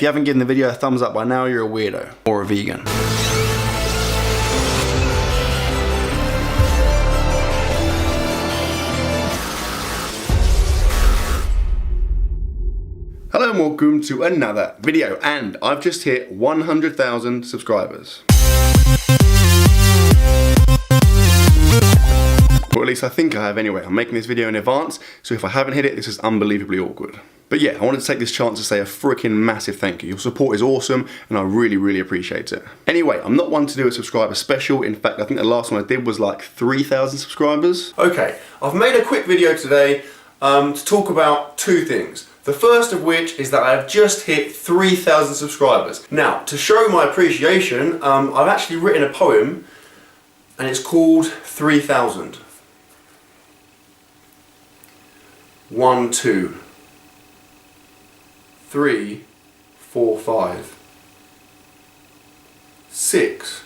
if you haven't given the video a thumbs up by now, you're a weirdo or a vegan. Hello and welcome to another video, and I've just hit 100,000 subscribers. Or at least I think I have anyway. I'm making this video in advance, so if I haven't hit it, this is unbelievably awkward. But yeah, I wanted to take this chance to say a freaking massive thank you. Your support is awesome, and I really, really appreciate it. Anyway, I'm not one to do a subscriber special. In fact, I think the last one I did was like 3,000 subscribers. Okay, I've made a quick video today to talk about two things. The first of which is that I've just hit 3,000 subscribers. Now, to show my appreciation, I've actually written a poem, and it's called 3000. 1, 2, 3, 4, 5, 6,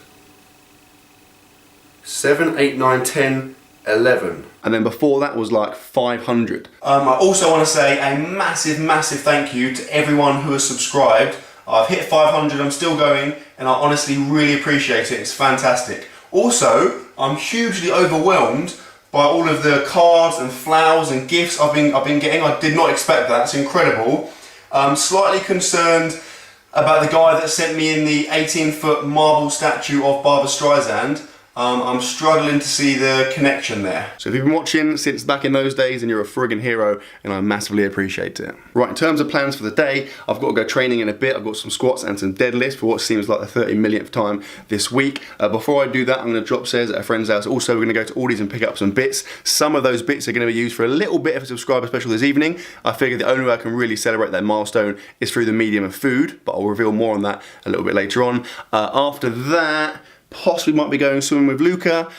7, 8, 9, 10, 11. And then before that was like 500. I also want to say a massive, massive thank you to everyone who has subscribed. I've hit 500, I'm still going, and I honestly really appreciate it. It's fantastic. Also, I'm hugely overwhelmed by all of the cards and flowers and gifts I've been getting. I did not expect that. It's incredible. I'm slightly concerned about the guy that sent me in the 18-foot marble statue of Barbra Streisand. I'm struggling to see the connection there. So if you've been watching since back in those days, then you're a friggin' hero, and I massively appreciate it. Right, in terms of plans for the day, I've got to go training in a bit. I've got some squats and some deadlifts for what seems like the 30 millionth time this week. Before I do that, I'm going to drop stairs at a friend's house. Also, we're going to go to Aldi's and pick up some bits. Some of those bits are going to be used for a little bit of a subscriber special this evening. I figured the only way I can really celebrate that milestone is through the medium of food, but I'll reveal more on that a little bit later on. After that, possibly might be going swimming with Luca.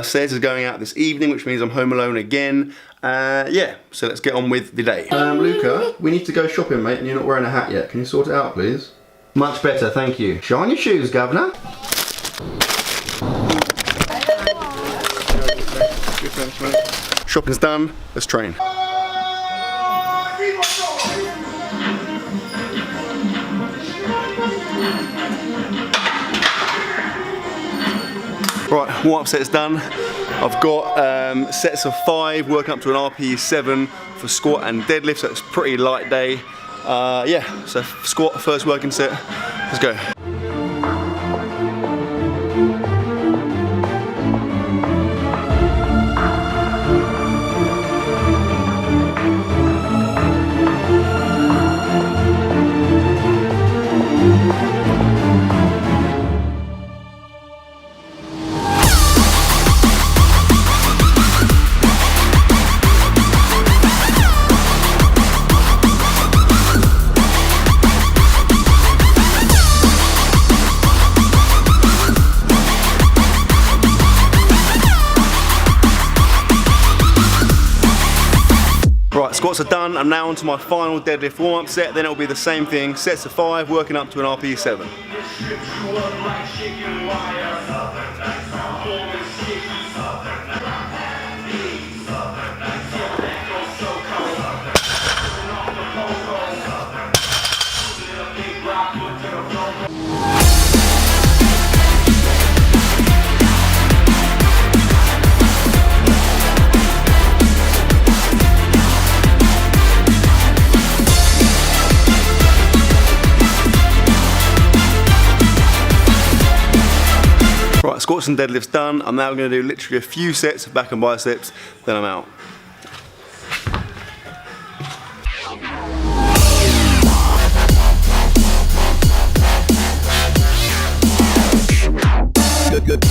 Says is going out this evening, which means I'm home alone again. Yeah, so let's get on with the day. Luca, we need to go shopping, mate, and you're not wearing a hat yet. Can you sort it out, please? Much better, thank you. Shine your shoes, governor. Shopping's done, let's train. Right, warm-up set's done. I've got sets of 5 working up to an RPE 7 for squat and deadlift, so it's a pretty light day. Yeah, so squat, first working set, let's go. Right, squats are done. I'm now on to my final deadlift warm-up set. Then it'll be the same thing, sets of 5, working up to an RPE 7. Right, squats and deadlifts done. I'm now going to do literally a few sets of back and biceps, then I'm out. Good.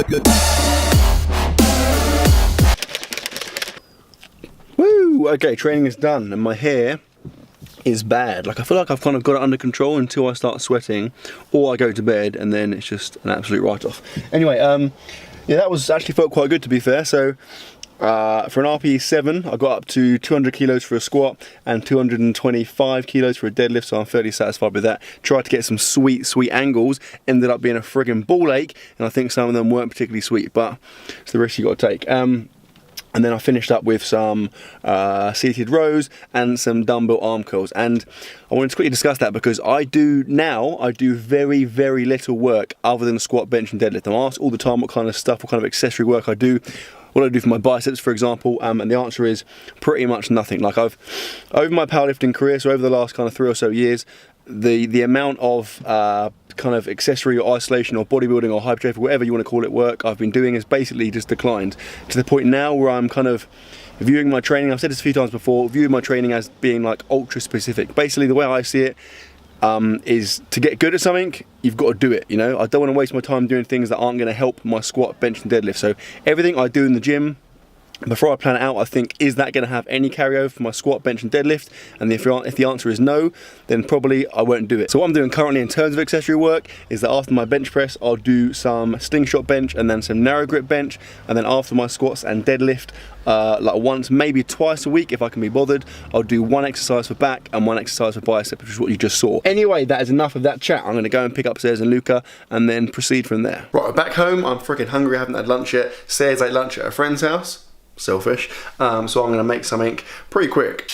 Good. Woo! Okay, training is done, and my hair is bad. Like, I feel like I've kind of got it under control until I start sweating, or I go to bed, and then it's just an absolute write-off. Anyway, yeah, that was actually felt quite good, to be fair. So For an RPE 7, I got up to 200 kilos for a squat and 225 kilos for a deadlift, so I'm fairly satisfied with that. Tried to get some sweet angles, ended up being a friggin' ball ache, and I think some of them weren't particularly sweet, but it's the risk you got to take. And then I finished up with some seated rows and some dumbbell arm curls. And I wanted to quickly discuss that because I do very, very little work other than squat, bench and deadlift. I'm asked all the time what kind of stuff, what kind of accessory work I do. What I do for my biceps, for example, and the answer is pretty much nothing. Like over my powerlifting career, so over the last kind of 3 or so years, the amount of kind of accessory or isolation or bodybuilding or hypertrophy, whatever you want to call it, work I've been doing has basically just declined to the point now where I'm kind of viewing my training, I've said this a few times before, viewing my training as being like ultra specific. Basically the way I see it is to get good at something, you've got to do it, you know. I don't want to waste my time doing things that aren't going to help my squat, bench and deadlift. So everything I do in the gym, before I plan it out, I think, is that going to have any carryover for my squat, bench and deadlift? And if the answer is no, then probably I won't do it. So what I'm doing currently in terms of accessory work is that after my bench press, I'll do some slingshot bench and then some narrow grip bench. And then after my squats and deadlift, like once, maybe twice a week if I can be bothered, I'll do one exercise for back and one exercise for bicep, which is what you just saw. Anyway, that is enough of that chat. I'm going to go and pick up Sayers and Luca and then proceed from there. Right, back home, I'm freaking hungry, I haven't had lunch yet. Sayers ate lunch at a friend's house. Selfish. So I'm going to make something pretty quick.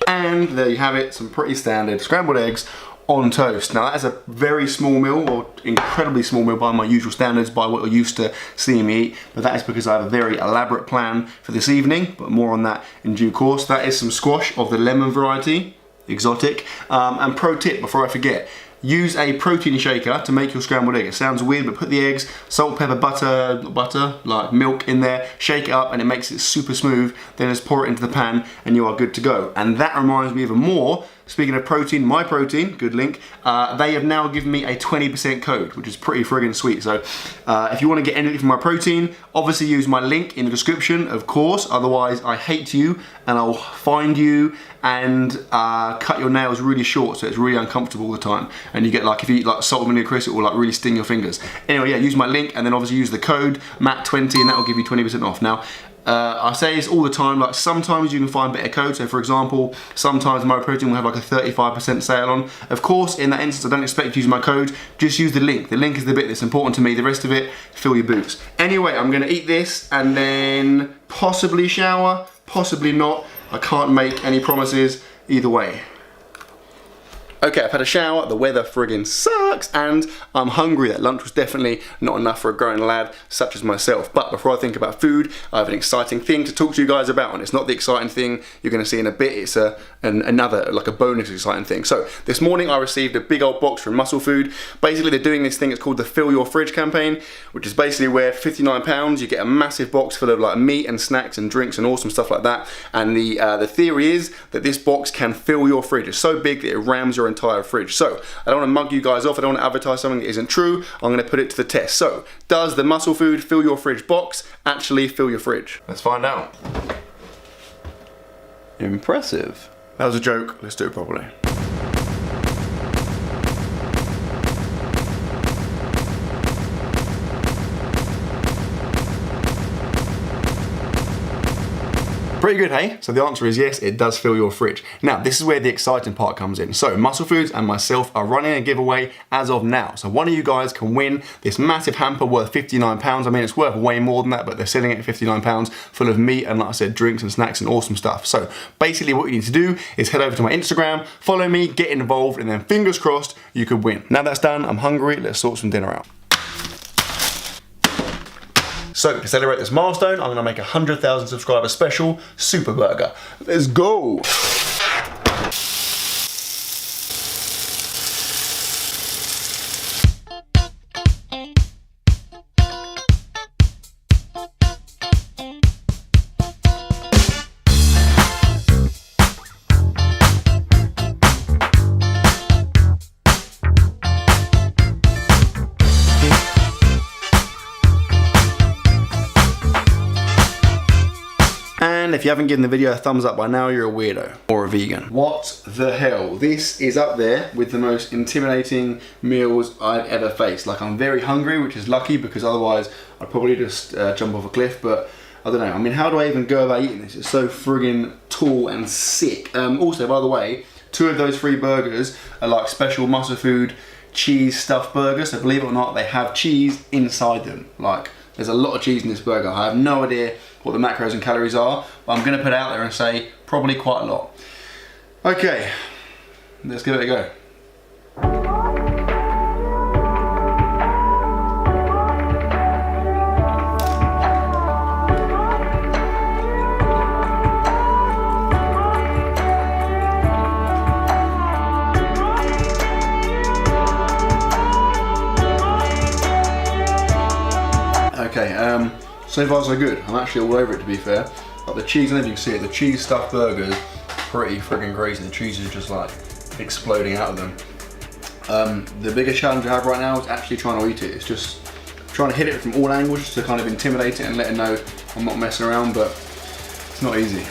And there you have it, some pretty standard scrambled eggs on toast. Now that is a very small meal, or incredibly small meal by my usual standards, by what you're used to seeing me eat, but that is because I have a very elaborate plan for this evening, but more on that in due course. That is some squash of the lemon variety, exotic, and pro tip before I forget, use a protein shaker to make your scrambled egg. It sounds weird, but put the eggs, salt, pepper, butter, like milk in there, shake it up and it makes it super smooth, then just pour it into the pan and you are good to go. And that reminds me even more, speaking of protein, my protein, good link, they have now given me a 20% code, which is pretty friggin' sweet. So if you want to get anything from my protein, obviously use my link in the description, of course, otherwise I hate you and I'll find you and cut your nails really short so it's really uncomfortable all the time. And you get like, if you eat like salt and vinegar crisp, it will like really sting your fingers. Anyway, yeah, use my link and then obviously use the code MATT20 and that will give you 20% off. Now, I say this all the time, like sometimes you can find better codes. So for example, sometimes my protein will have like a 35% sale on. Of course, in that instance, I don't expect you to use my code, just use the link. The link is the bit that's important to me. The rest of it, fill your boots. Anyway, I'm gonna eat this and then possibly shower, possibly not. I can't make any promises either way. Okay, I've had a shower, the weather friggin' sucks, and I'm hungry. That lunch was definitely not enough for a growing lad such as myself. But before I think about food, I have an exciting thing to talk to you guys about, and it's not the exciting thing you're gonna see in a bit, it's another, like a bonus exciting thing. So, this morning I received a big old box from Muscle Food. Basically, they're doing this thing, it's called the Fill Your Fridge campaign, which is basically where for £59, you get a massive box full of like meat and snacks and drinks and awesome stuff like that. And the theory is that this box can fill your fridge. It's so big that it rams your entire fridge. So I don't want to mug you guys off, I don't want to advertise something that isn't true. I'm going to put it to the test. So does the Muscle Food Fill Your Fridge box actually fill your fridge? Let's find out. Impressive. That was a joke, let's do it properly. Pretty good, hey? So the answer is yes, it does fill your fridge. Now, this is where the exciting part comes in. So Muscle Foods and myself are running a giveaway as of now. So one of you guys can win this massive hamper worth £59. I mean, it's worth way more than that, but they're selling it at £59 full of meat and, like I said, drinks and snacks and awesome stuff. So basically what you need to do is head over to my Instagram, follow me, get involved, and then fingers crossed, you could win. Now that's done, I'm hungry, let's sort some dinner out. So to celebrate this milestone, I'm gonna make a 100,000 subscriber special super burger. Let's go. if you haven't given the video a thumbs up by now, you're a weirdo or a vegan. What the hell? This is up there with the most intimidating meals I've ever faced. Like, I'm very hungry, which is lucky because otherwise I'd probably just jump off a cliff, but I don't know. I mean, how do I even go about eating this? It's so friggin' tall and sick. Also, by the way, 2 of those 3 burgers are like special Muscle Food cheese stuffed burgers. So believe it or not, they have cheese inside them. Like, there's a lot of cheese in this burger. I have no idea what the macros and calories are, but I'm gonna put it out there and say probably quite a lot. Okay, let's give it a go. Okay, so far so good. I'm actually all over it, to be fair. Like the cheese, I don't know if you can see it, the cheese stuffed burgers, pretty friggin' crazy. The cheese is just like exploding out of them. The biggest challenge I have right now is actually trying to eat it. It's just trying to hit it from all angles just to kind of intimidate it and let it know I'm not messing around, but it's not easy.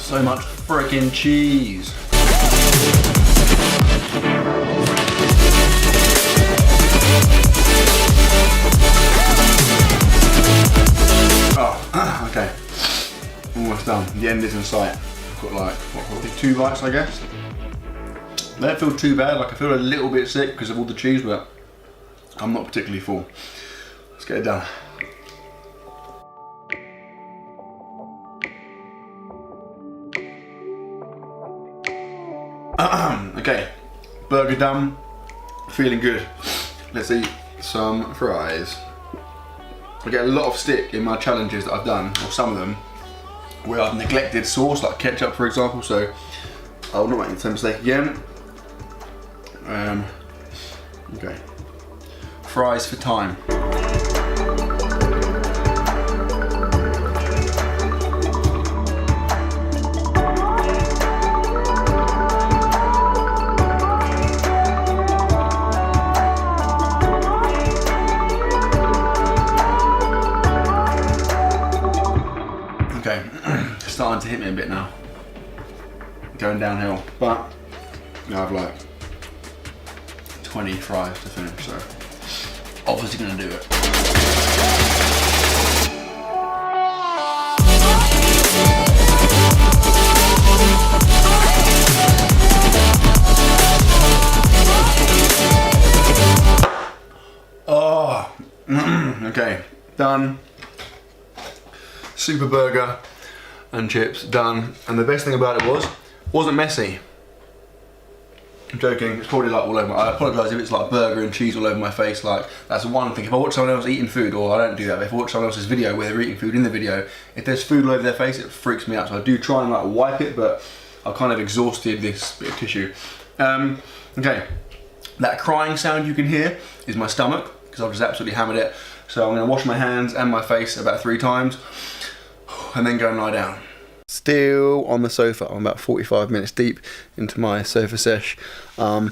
So much freaking cheese. Oh, okay. Almost done. The end is in sight. I've got like, what, probably 2 bites, I guess. They don't feel too bad. Like, I feel a little bit sick because of all the cheese, but I'm not particularly full. Let's get it done. Okay, burger done, feeling good. Let's eat some fries. I get a lot of stick in my challenges that I've done, or some of them, where I've neglected sauce, like ketchup for example, so I will not make the same mistake again. Okay, fries for time. Okay, starting to hit me a bit now. Going downhill, but I have like 20 fries to finish, so obviously gonna do it. Oh, okay, done. Super burger and chips done, and the best thing about it wasn't messy. I'm joking, it's probably like all over I apologise if it's like burger and cheese all over my face. Like, that's one thing. If I watch someone else eating food, or I don't do that, but if I watch someone else's video where they're eating food in the video, if there's food all over their face, it freaks me out. So I do try and like wipe it, but I've kind of exhausted this bit of tissue. Okay, that crying sound you can hear is my stomach, because I've just absolutely hammered it. So I'm going to wash my hands and my face about 3 times. And then go and lie down. Still on the sofa. I'm about 45 minutes deep into my sofa sesh. Not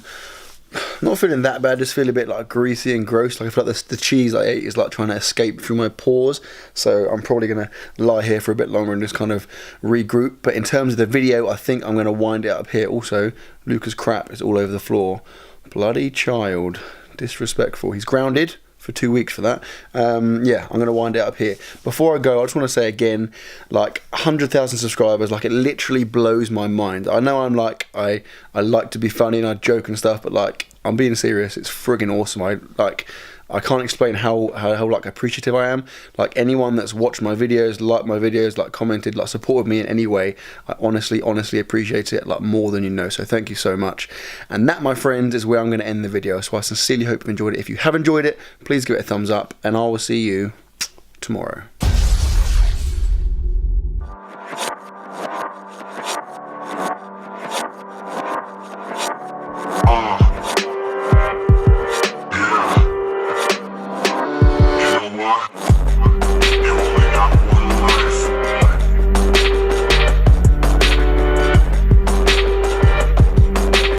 feeling that bad, just feel a bit like greasy and gross. Like I feel like the cheese I ate is like trying to escape through my pores. So I'm probably gonna lie here for a bit longer and just kind of regroup. But in terms of the video, I think I'm gonna wind it up here. Also, Luca's crap is all over the floor. Bloody child. Disrespectful. He's grounded for 2 weeks for that. Yeah, I'm gonna wind it up here. Before I go, I just want to say again, like 100,000 subscribers, like it literally blows my mind. I know I'm like, I like to be funny and I joke and stuff, but like, I'm being serious. It's friggin' awesome. I can't explain how like appreciative I am. Like anyone that's watched my videos, liked my videos, like commented, like supported me in any way, I honestly appreciate it like more than you know. So thank you so much. And that, my friends, is where I'm going to end the video. So I sincerely hope you've enjoyed it. If you have enjoyed it, please give it a thumbs up, and I will see you tomorrow.